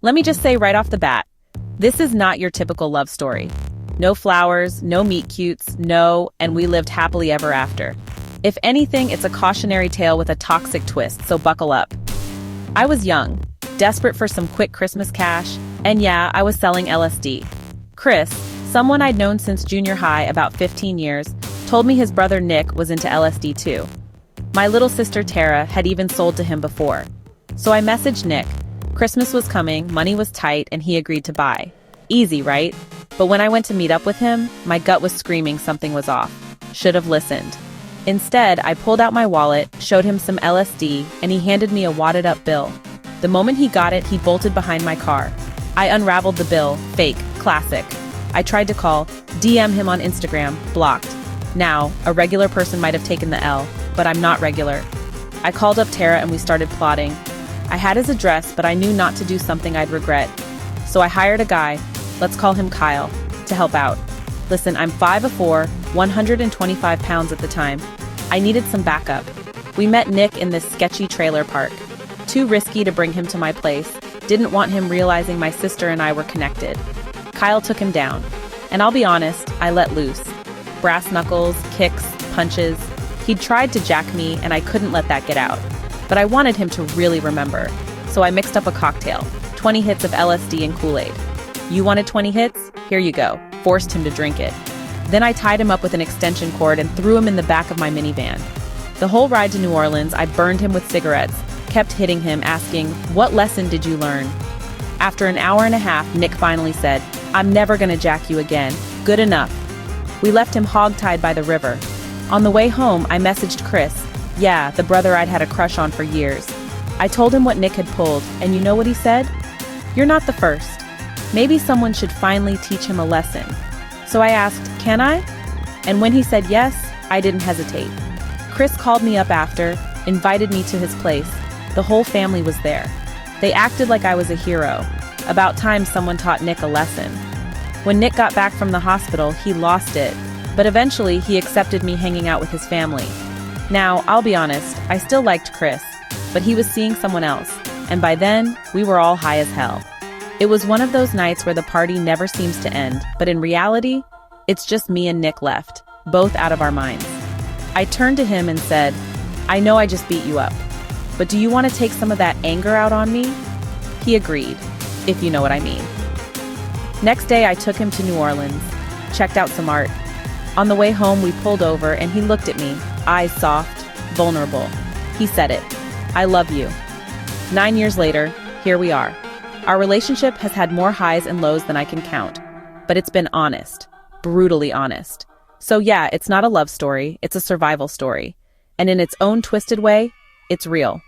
Let me just say right off the bat, this is not your typical love story. No flowers, no meet cutes, no, and we lived happily ever after. If anything, it's a cautionary tale with a toxic twist, so buckle up. I was young, desperate for some quick Christmas cash, and yeah, I was selling LSD. Chris, someone I'd known since junior high, about 15 years, told me his brother Nick was into LSD too. My little sister Tara had even sold to him before. So I messaged Nick. Christmas was coming, money was tight, and he agreed to buy. Easy, right? But when I went to meet up with him, my gut was screaming something was off. Should have listened. Instead, I pulled out my wallet, showed him some LSD, and he handed me a wadded up bill. The moment he got it, he bolted behind my car. I unraveled the bill, fake, classic. I tried to call, DM him on Instagram, blocked. Now, a regular person might have taken the L, but I'm not regular. I called up Tara and we started plotting. I had his address, but I knew not to do something I'd regret. So I hired a guy, let's call him Kyle, to help out. Listen, I'm 5'4", 125 pounds at the time. I needed some backup. We met Nick in this sketchy trailer park. Too risky to bring him to my place. Didn't want him realizing my sister and I were connected. Kyle took him down. And I'll be honest, I let loose. Brass knuckles, kicks, punches. He'd tried to jack me and I couldn't let that get out. But I wanted him to really remember. So I mixed up a cocktail, 20 hits of LSD and Kool-Aid. You wanted 20 hits? Here you go. Forced him to drink it. Then I tied him up with an extension cord and threw him in the back of my minivan. The whole ride to New Orleans, I burned him with cigarettes, kept hitting him, asking, "What lesson did you learn?" After an hour and a half, Nick finally said, "I'm never gonna jack you again. Good enough." We left him hog-tied by the river. On the way home, I messaged Chris. Yeah, the brother I'd had a crush on for years. I told him what Nick had pulled, and you know what he said? "You're not the first. Maybe someone should finally teach him a lesson." So I asked, "Can I?" And when he said yes, I didn't hesitate. Chris called me up after, invited me to his place. The whole family was there. They acted like I was a hero. About time someone taught Nick a lesson. When Nick got back from the hospital, he lost it. But eventually, he accepted me hanging out with his family. Now, I'll be honest, I still liked Chris, but he was seeing someone else. And by then, we were all high as hell. It was one of those nights where the party never seems to end, but in reality, it's just me and Nick left, both out of our minds. I turned to him and said, "I know I just beat you up, but do you want to take some of that anger out on me?" He agreed, if you know what I mean. Next day, I took him to New Orleans, checked out some art. On the way home, we pulled over and he looked at me, eyes soft, vulnerable. He said it, "I love you." 9 years later, here we are. Our relationship has had more highs and lows than I can count, but it's been honest, brutally honest. So yeah, it's not a love story, it's a survival story. And in its own twisted way, it's real.